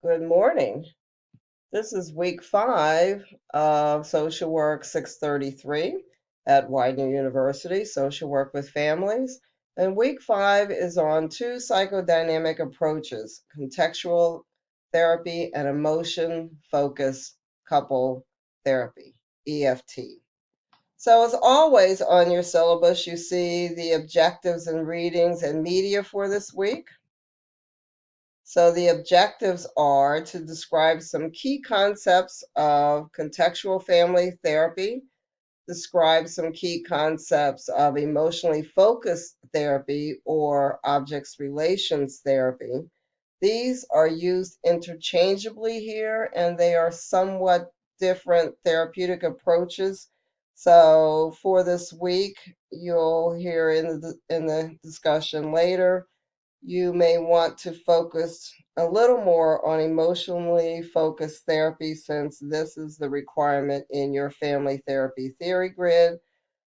Good morning. This is week 5 of Social Work 633 at Widener University, Social Work with Families. And week 5 is on 2 psychodynamic approaches, contextual therapy and emotion-focused couple therapy, EFT. So as always on your syllabus, you see the objectives and readings and media for this week. So the objectives are to describe some key concepts of contextual family therapy, describe some key concepts of emotionally focused therapy or objects relations therapy. These are used interchangeably here, and they are somewhat different therapeutic approaches. So for this week, you'll hear in the discussion later, you may want to focus a little more on emotionally focused therapy, since this is the requirement in your family therapy theory grid,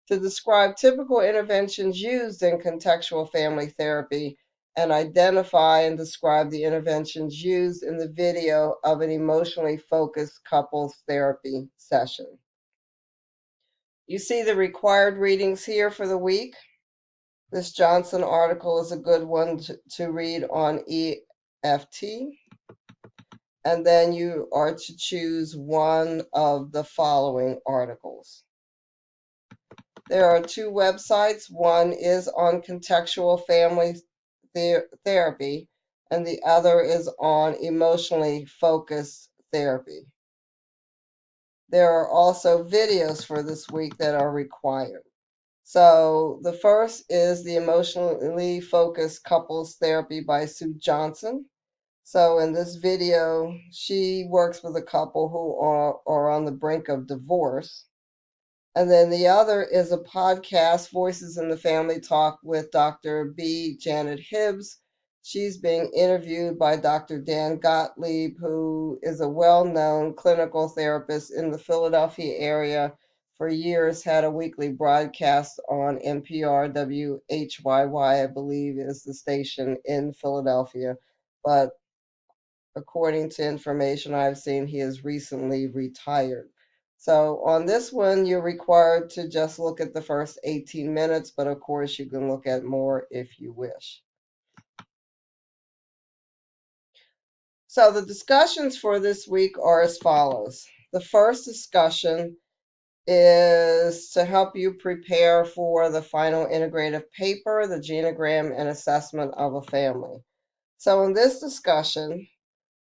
to describe typical interventions used in contextual family therapy and identify and describe the interventions used in the video of an emotionally focused couples therapy session. You see the required readings here for the week. This Johnson article is a good one to read on EFT. And then you are to choose one of the following articles. There are 2 websites. One is on contextual family therapy, and the other is on emotionally focused therapy. There are also videos for this week that are required. So the first is the Emotionally Focused Couples Therapy by Sue Johnson. So in this video, she works with a couple who are on the brink of divorce. And then the other is a podcast, Voices in the Family Talk, with Dr. B. Janet Hibbs. She's being interviewed by Dr. Dan Gottlieb, who is a well-known clinical therapist in the Philadelphia area. For years, had a weekly broadcast on NPR, WHYY, I believe is the station in Philadelphia. But according to information I've seen, he has recently retired. So on this one, you're required to just look at the first 18 minutes, but of course you can look at more if you wish. So the discussions for this week are as follows. The first discussion is to help you prepare for the final integrative paper, the genogram and assessment of a family. So in this discussion,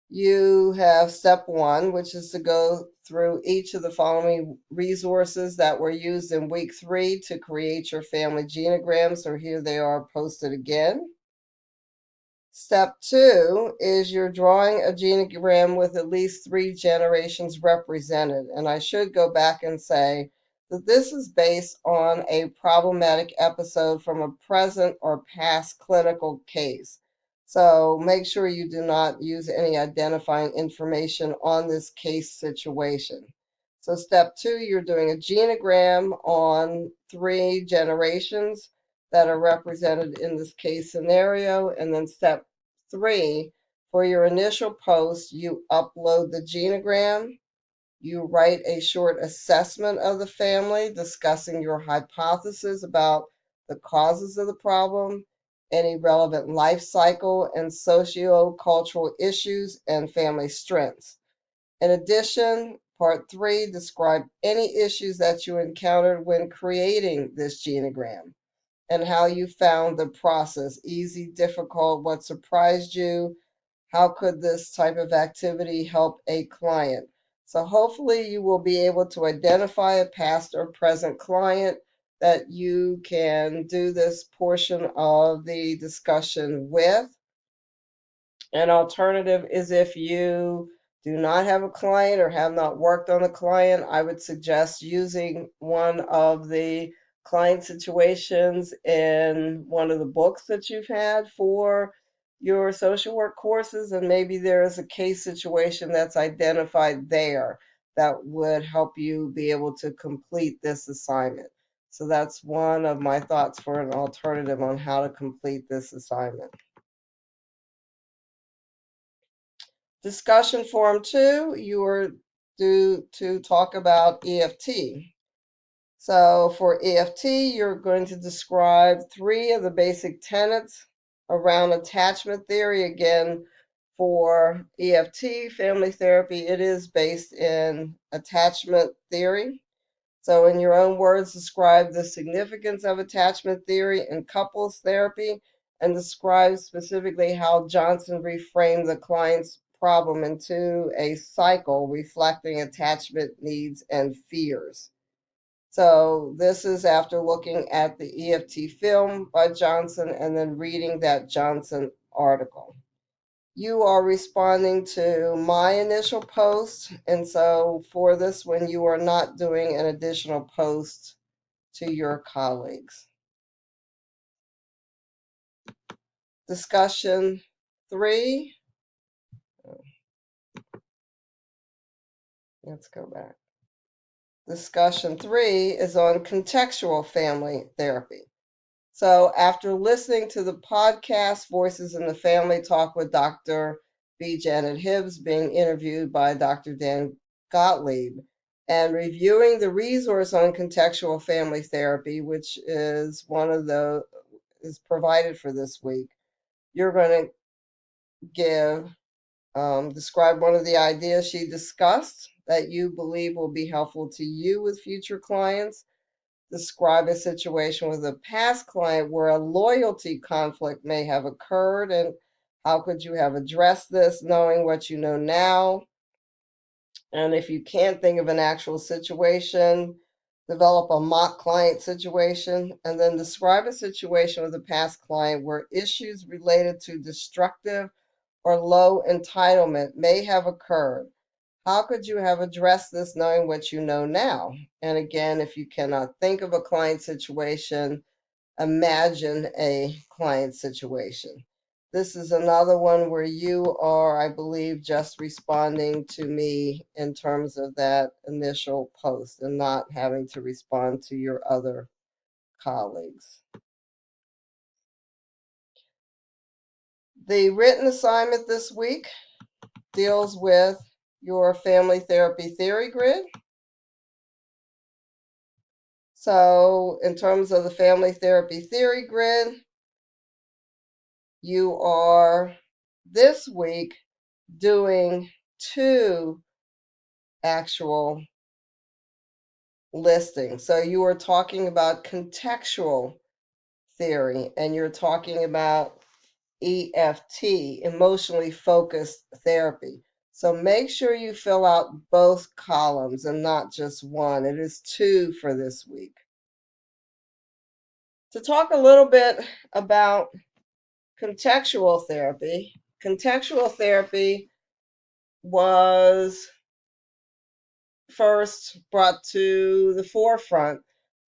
you have step 1, which is to go through each of the following resources that were used in week 3 to create your family genogram. So here they are posted again. Step 2 is you're drawing a genogram with at least 3 generations represented. And I should go back and say that this is based on a problematic episode from a present or past clinical case. So make sure you do not use any identifying information on this case situation. So step 2, you're doing a genogram on 3 generations that are represented in this case scenario. And then step 3, for your initial post, you upload the genogram, you write a short assessment of the family discussing your hypothesis about the causes of the problem, any relevant life cycle and socio-cultural issues, and family strengths. In addition, part 3, describe any issues that you encountered when creating this genogram and how you found the process easy, difficult, what surprised you, how could this type of activity help a client. So hopefully you will be able to identify a past or present client that you can do this portion of the discussion with. An alternative is if you do not have a client or have not worked on a client, I would suggest using one of the client situations in one of the books that you've had for your social work courses, and maybe there is a case situation that's identified there that would help you be able to complete this assignment. So that's one of my thoughts for an alternative on how to complete this assignment. Discussion Forum 2, you are due to talk about EFT. So for EFT, you're going to describe 3 of the basic tenets around attachment theory. Again, for EFT, family therapy, it is based in attachment theory. So in your own words, describe the significance of attachment theory in couples therapy and describe specifically how Johnson reframed the client's problem into a cycle reflecting attachment needs and fears. So this is after looking at the EFT film by Johnson and then reading that Johnson article. You are responding to my initial post, and so for this one, you are not doing an additional post to your colleagues. Discussion 3. Let's go back. Discussion 3 is on contextual family therapy. So after listening to the podcast, Voices in the Family Talk with Dr. B. Janet Hibbs, being interviewed by Dr. Dan Gottlieb, and reviewing the resource on contextual family therapy, which is is provided for this week, you're going to describe one of the ideas she discussed that you believe will be helpful to you with future clients. Describe a situation with a past client where a loyalty conflict may have occurred, and how could you have addressed this knowing what you know now? And if you can't think of an actual situation, develop a mock client situation, and then describe a situation with a past client where issues related to destructive or low entitlement may have occurred. How could you have addressed this knowing what you know now? And again, if you cannot think of a client situation, imagine a client situation. This is another one where you are, I believe, just responding to me in terms of that initial post and not having to respond to your other colleagues. The written assignment this week deals with your family therapy theory grid. So in terms of the family therapy theory grid, you are this week doing 2 actual listings. So you are talking about contextual theory, and you're talking about EFT, emotionally focused therapy. So make sure you fill out both columns and not just one. It is 2 for this week. To talk a little bit about contextual therapy. Contextual therapy was first brought to the forefront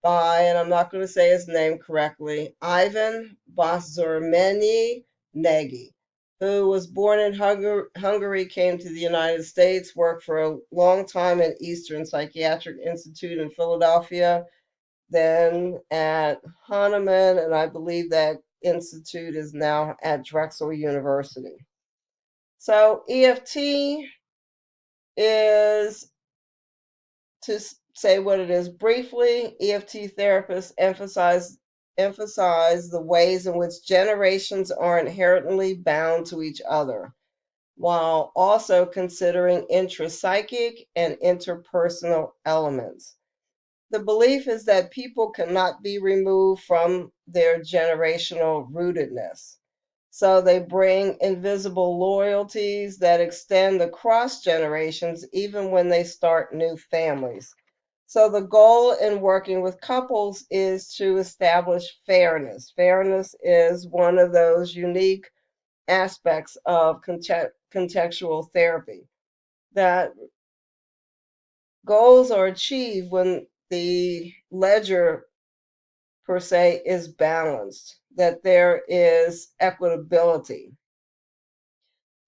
by, and I'm not going to say his name correctly, Ivan Basurmeni Nagy, who was born in Hungary, came to the United States, worked for a long time at Eastern Psychiatric Institute in Philadelphia, then at Hahnemann, and I believe that institute is now at Drexel University. So EFT is, to say what it is briefly, EFT therapists emphasize the ways in which generations are inherently bound to each other, while also considering intrapsychic and interpersonal elements. The belief is that people cannot be removed from their generational rootedness. So they bring invisible loyalties that extend across generations, even when they start new families. So the goal in working with couples is to establish fairness. Fairness is one of those unique aspects of contextual therapy, that goals are achieved when the ledger per se is balanced, that there is equitability.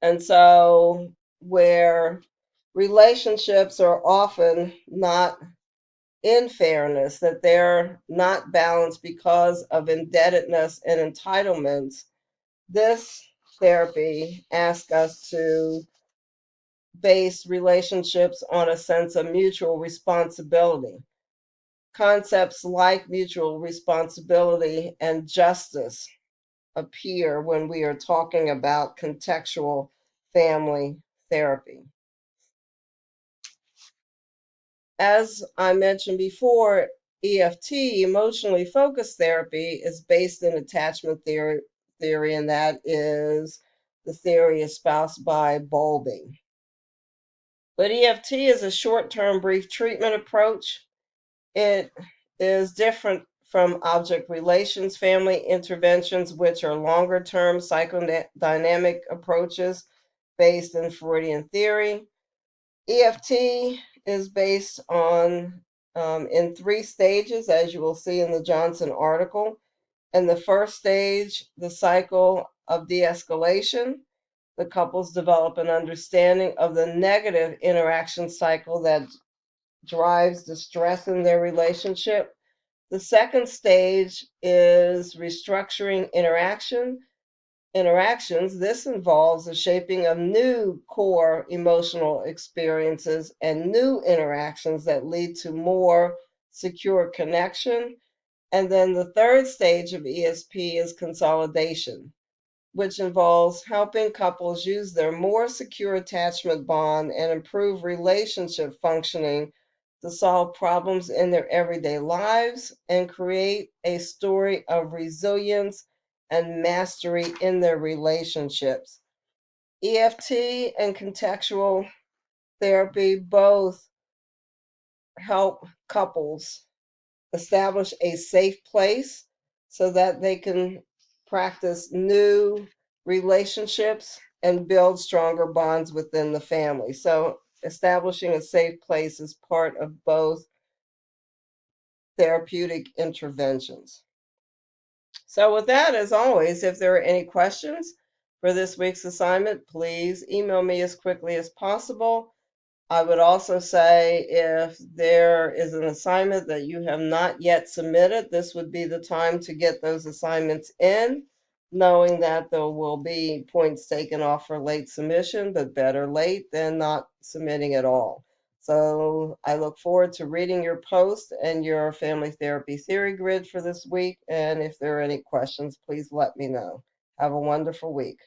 And so where relationships are often not in fairness, that they're not balanced because of indebtedness and entitlements, this therapy asks us to based relationships on a sense of mutual responsibility. Concepts like mutual responsibility and justice appear when we are talking about contextual family therapy. As I mentioned before, EFT, emotionally focused therapy, is based in attachment theory, and that is the theory espoused by Bowlby. But EFT is a short-term brief treatment approach. It is different from object relations family interventions, which are longer-term psychodynamic approaches based in Freudian theory. EFT is based on in 3 stages, as you will see in the Johnson article. In the first stage, the cycle of de-escalation, the couples develop an understanding of the negative interaction cycle that drives distress in their relationship. The second stage is restructuring interactions. This involves the shaping of new core emotional experiences and new interactions that lead to more secure connection. And then the third stage of ESP is consolidation, which involves helping couples use their more secure attachment bond and improve relationship functioning to solve problems in their everyday lives and create a story of resilience and mastery in their relationships. EFT and contextual therapy both help couples establish a safe place so that they can practice new relationships and build stronger bonds within the family. So, establishing a safe place is part of both therapeutic interventions. So, with that, as always, if there are any questions for this week's assignment, please email me as quickly as possible. I would also say if there is an assignment that you have not yet submitted, this would be the time to get those assignments in, knowing that there will be points taken off for late submission, but better late than not submitting at all. So I look forward to reading your post and your family therapy theory grid for this week. And if there are any questions, please let me know. Have a wonderful week.